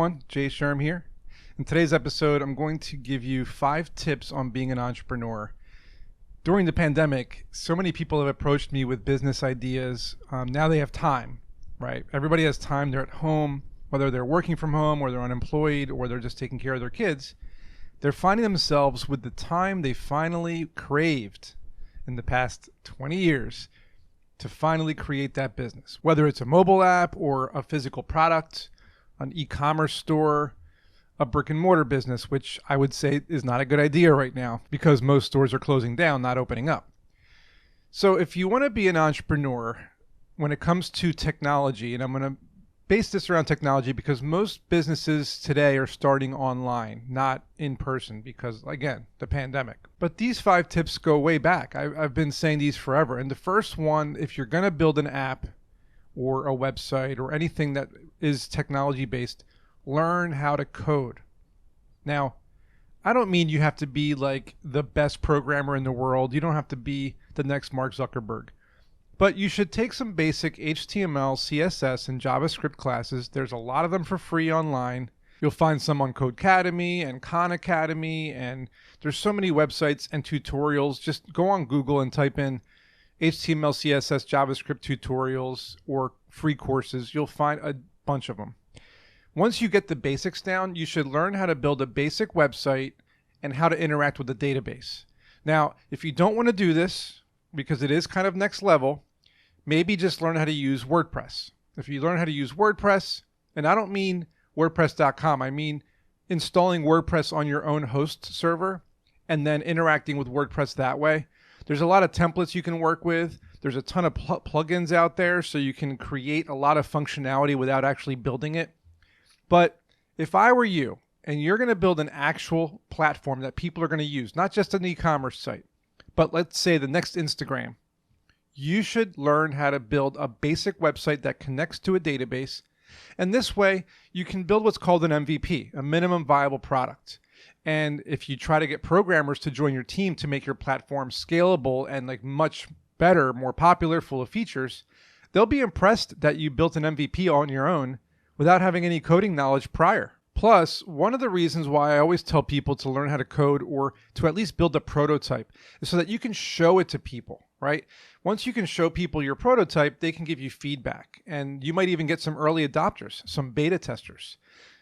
everyone, Jay Sherm here. In today's episode, I'm going to give you 5 tips on being an entrepreneur. During the pandemic, so many people have approached me with business ideas. Now they have time, right? Everybody has time. They're at home, whether they're working from home or they're unemployed or they're just taking care of their kids. They're finding themselves with the time they finally craved in the past 20 years to finally create that business, whether it's a mobile app or a physical product, an e-commerce store, a brick and mortar business, which I would say is not a good idea right now because most stores are closing down, not opening up. So if you want to be an entrepreneur when it comes to technology, and I'm going to base this around technology because most businesses today are starting online, not in person because, again, the pandemic. But these 5 tips go way back. I've been saying these forever. And the first one, if you're going to build an app or a website or anything that is technology based, learn how to code. Now, I don't mean you have to be like the best programmer in the world. You don't have to be the next Mark Zuckerberg. But you should take some basic HTML, CSS, and JavaScript classes. There's a lot of them for free online. You'll find some on Codecademy and Khan Academy, and there's so many websites and tutorials. Just go on Google and type in HTML, CSS, JavaScript tutorials or free courses. You'll find a bunch of them. Once you get the basics down, you should learn how to build a basic website and how to interact with the database. Now, if you don't want to do this, because it is kind of next level, maybe just learn how to use WordPress. If you learn how to use WordPress, and I don't mean WordPress.com, I mean installing WordPress on your own host server and then interacting with WordPress that way. There's a lot of templates you can work with. There's a ton of plugins out there, so you can create a lot of functionality without actually building it. But if I were you, and you're going to build an actual platform that people are going to use, not just an e-commerce site, but let's say the next Instagram, you should learn how to build a basic website that connects to a database. And this way, you can build what's called an MVP, a minimum viable product. And if you try to get programmers to join your team to make your platform scalable and like much better, more popular, full of features, they'll be impressed that you built an MVP on your own without having any coding knowledge prior. Plus, one of the reasons why I always tell people to learn how to code or to at least build a prototype is so that you can show it to people, right? Once you can show people your prototype, they can give you feedback. And you might even get some early adopters, some beta testers.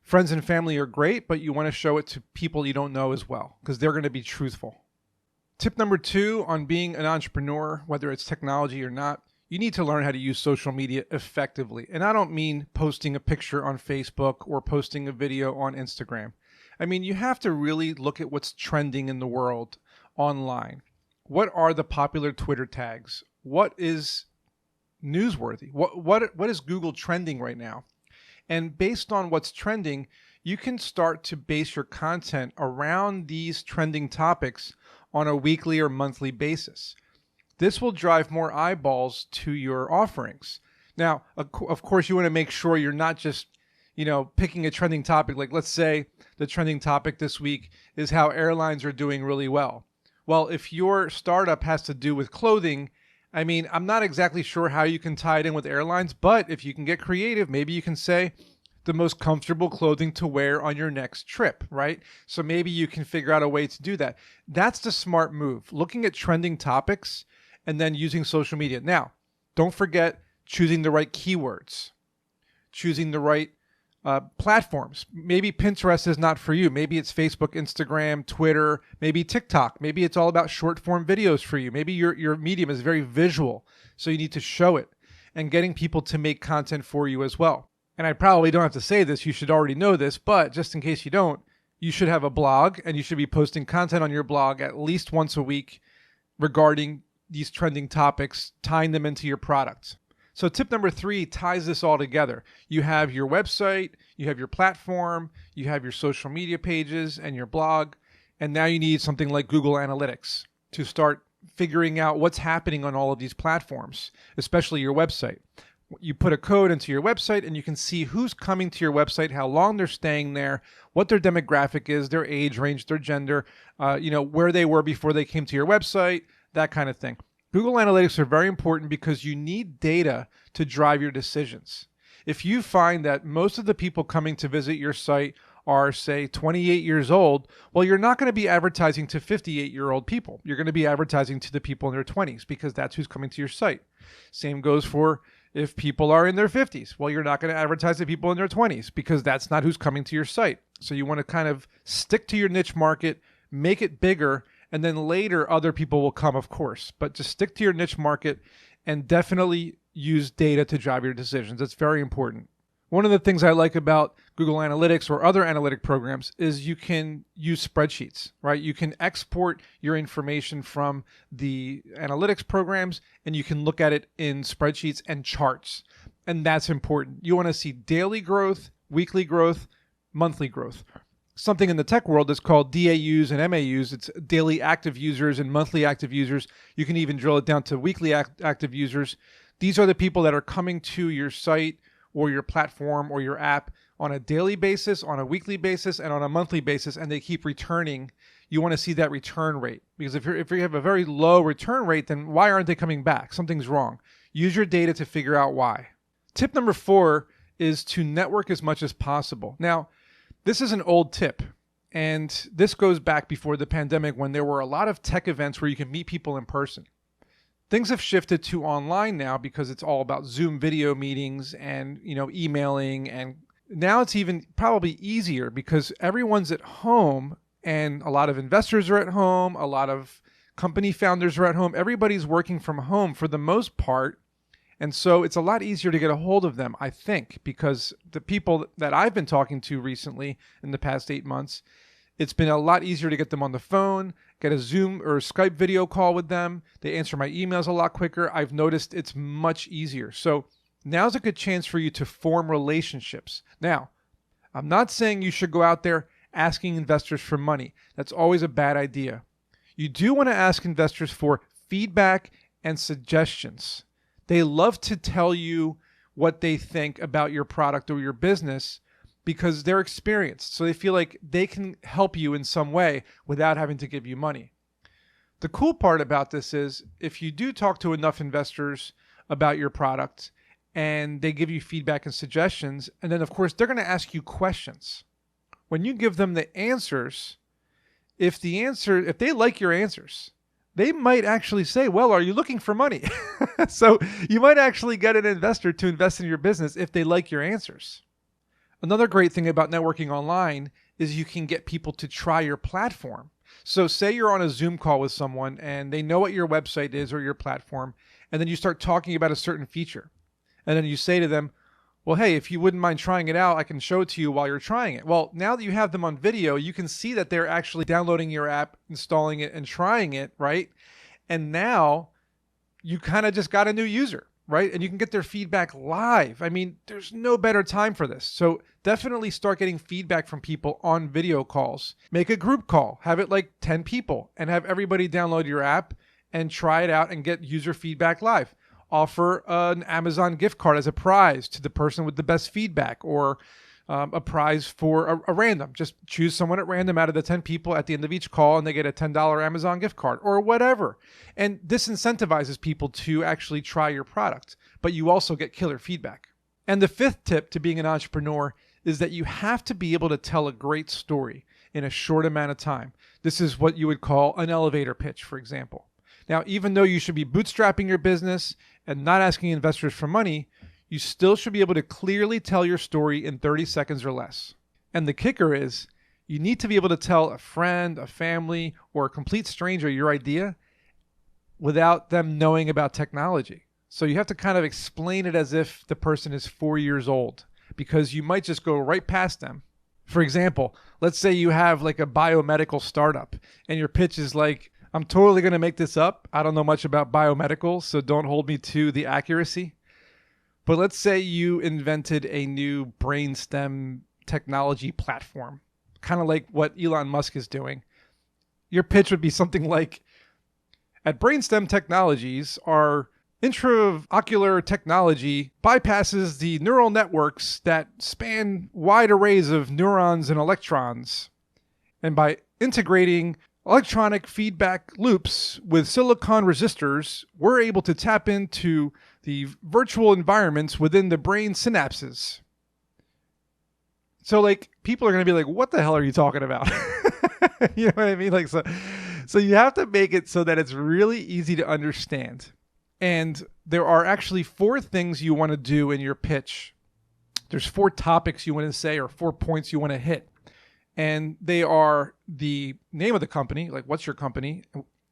Friends and family are great, but you want to show it to people you don't know as well because they're going to be truthful. Tip number 2 on being an entrepreneur, whether it's technology or not, you need to learn how to use social media effectively. And I don't mean posting a picture on Facebook or posting a video on Instagram. I mean, you have to really look at what's trending in the world online. What are the popular Twitter tags? What is newsworthy? What is Google trending right now? And based on what's trending, you can start to base your content around these trending topics on a weekly or monthly basis. This will drive more eyeballs to your offerings. Now, of course, you want to make sure you're not just, picking a trending topic. Like, let's say the trending topic this week is how airlines are doing really well. Well, if your startup has to do with clothing, I mean, I'm not exactly sure how you can tie it in with airlines, but if you can get creative, maybe you can say the most comfortable clothing to wear on your next trip, right? So maybe you can figure out a way to do that. That's the smart move, looking at trending topics and then using social media. Now, don't forget choosing the right keywords, choosing the right platforms. Maybe Pinterest is not for you. Maybe it's Facebook, Instagram, Twitter, maybe TikTok. Maybe it's all about short form videos for you. Maybe your medium is very visual, so you need to show it and getting people to make content for you as well. And I probably don't have to say this, you should already know this, but just in case you don't, you should have a blog and you should be posting content on your blog at least once a week regarding these trending topics, tying them into your products. So tip number 3 ties this all together. You have your website, you have your platform, you have your social media pages and your blog, and now you need something like Google Analytics to start figuring out what's happening on all of these platforms, especially your website. You put a code into your website and you can see who's coming to your website, how long they're staying there, what their demographic is, their age range, their gender, where they were before they came to your website, that kind of thing. Google Analytics are very important because you need data to drive your decisions. If you find that most of the people coming to visit your site are, say, 28 years old, well, you're not going to be advertising to 58-year-old people. You're going to be advertising to the people in their 20s because that's who's coming to your site. Same goes for if people are in their 50s. Well, you're not going to advertise to people in their 20s because that's not who's coming to your site. So you want to kind of stick to your niche market, make it bigger, and then later other people will come, of course. But just stick to your niche market and definitely use data to drive your decisions. It's very important. One of the things I like about Google Analytics or other analytic programs is you can use spreadsheets, right? You can export your information from the analytics programs and you can look at it in spreadsheets and charts. And that's important. You want to see daily growth, weekly growth, monthly growth. Something in the tech world is called DAUs and MAUs. It's daily active users and monthly active users. You can even drill it down to weekly active users. These are the people that are coming to your site or your platform or your app on a daily basis, on a weekly basis, and on a monthly basis, and they keep returning. You want to see that return rate, because if you have a very low return rate, then why aren't they coming back? Something's wrong. Use your data to figure out why. Tip number 4 is to network as much as possible. Now, this is an old tip, and this goes back before the pandemic when there were a lot of tech events where you can meet people in person. Things have shifted to online now because it's all about Zoom video meetings and, emailing. And now it's even probably easier because everyone's at home and a lot of investors are at home. A lot of company founders are at home. Everybody's working from home for the most part. And so it's a lot easier to get a hold of them, I think, because the people that I've been talking to recently in the past 8 months, it's been a lot easier to get them on the phone, get a Zoom or a Skype video call with them. They answer my emails a lot quicker. I've noticed it's much easier. So now's a good chance for you to form relationships. Now, I'm not saying you should go out there asking investors for money. That's always a bad idea. You do want to ask investors for feedback and suggestions. They love to tell you what they think about your product or your business because they're experienced. So they feel like they can help you in some way without having to give you money. The cool part about this is if you do talk to enough investors about your product and they give you feedback and suggestions, and then of course they're going to ask you questions. When you give them the answers, if they like your answers, they might actually say, well, are you looking for money? So you might actually get an investor to invest in your business if they like your answers. Another great thing about networking online is you can get people to try your platform. So say you're on a Zoom call with someone and they know what your website is or your platform, and then you start talking about a certain feature. And then you say to them, well, hey, if you wouldn't mind trying it out, I can show it to you while you're trying it. Well, now that you have them on video, you can see that they're actually downloading your app, installing it, and trying it, right? And now you kind of just got a new user, right? And you can get their feedback live. I mean, there's no better time for this. So definitely start getting feedback from people on video calls. Make a group call, have it like 10 people, and have everybody download your app and try it out and get user feedback live. Offer an Amazon gift card as a prize to the person with the best feedback, or a prize for a random. Just choose someone at random out of the 10 people at the end of each call and they get a $10 Amazon gift card or whatever. And this incentivizes people to actually try your product, but you also get killer feedback. And the 5th tip to being an entrepreneur is that you have to be able to tell a great story in a short amount of time. This is what you would call an elevator pitch, for example. Now, even though you should be bootstrapping your business and not asking investors for money, you still should be able to clearly tell your story in 30 seconds or less. And the kicker is, you need to be able to tell a friend, a family, or a complete stranger your idea without them knowing about technology. So you have to kind of explain it as if the person is 4 years old, because you might just go right past them. For example, let's say you have like a biomedical startup and your pitch is like, I'm totally going to make this up. I don't know much about biomedical, so don't hold me to the accuracy. But let's say you invented a new brainstem technology platform, kind of like what Elon Musk is doing. Your pitch would be something like, at Brainstem Technologies, our intraocular technology bypasses the neural networks that span wide arrays of neurons and electrons. And by integrating electronic feedback loops with silicon resistors, we're able to tap into the virtual environments within the brain synapses. So like people are going to be like, what the hell are you talking about? You know what I mean? Like, so you have to make it so that it's really easy to understand. And there are actually 4 things you want to do in your pitch. There's 4 topics you want to say or 4 points you want to hit. And they are the name of the company, like what's your company?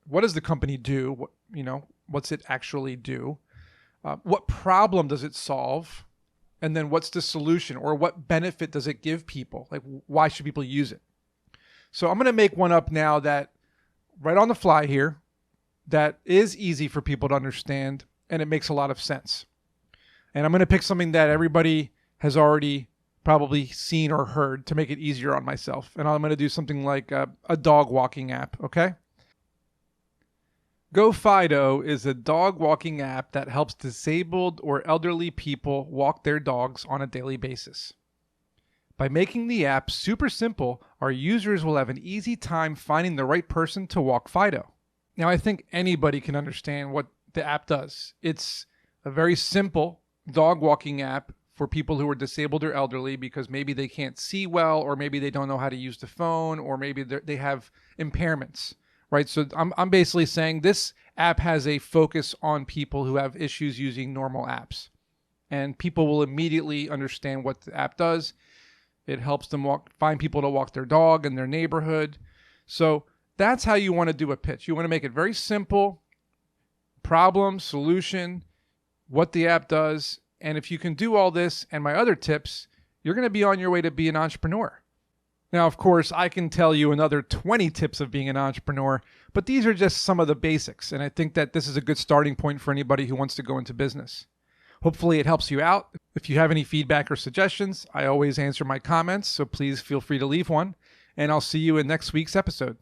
What does the company do? What's it actually do? What problem does it solve? And then what's the solution, or what benefit does it give people? Like, why should people use it? So I'm going to make one up now that right on the fly here that is easy for people to understand, and it makes a lot of sense. And I'm going to pick something that everybody has already probably seen or heard to make it easier on myself. And I'm going to do something like a dog walking app, okay? GoFido is a dog walking app that helps disabled or elderly people walk their dogs on a daily basis. By making the app super simple, our users will have an easy time finding the right person to walk Fido. Now, I think anybody can understand what the app does. It's a very simple dog walking app for people who are disabled or elderly because maybe they can't see well, or maybe they don't know how to use the phone, or maybe they have impairments. Right, so I'm basically saying this app has a focus on people who have issues using normal apps. And people will immediately understand what the app does. It helps them find people to walk their dog in their neighborhood. So that's how you want to do a pitch. You want to make it very simple, problem, solution, what the app does. And if you can do all this and my other tips, you're going to be on your way to be an entrepreneur. Now, of course, I can tell you another 20 tips of being an entrepreneur, but these are just some of the basics. And I think that this is a good starting point for anybody who wants to go into business. Hopefully it helps you out. If you have any feedback or suggestions, I always answer my comments, so please feel free to leave one. And I'll see you in next week's episode.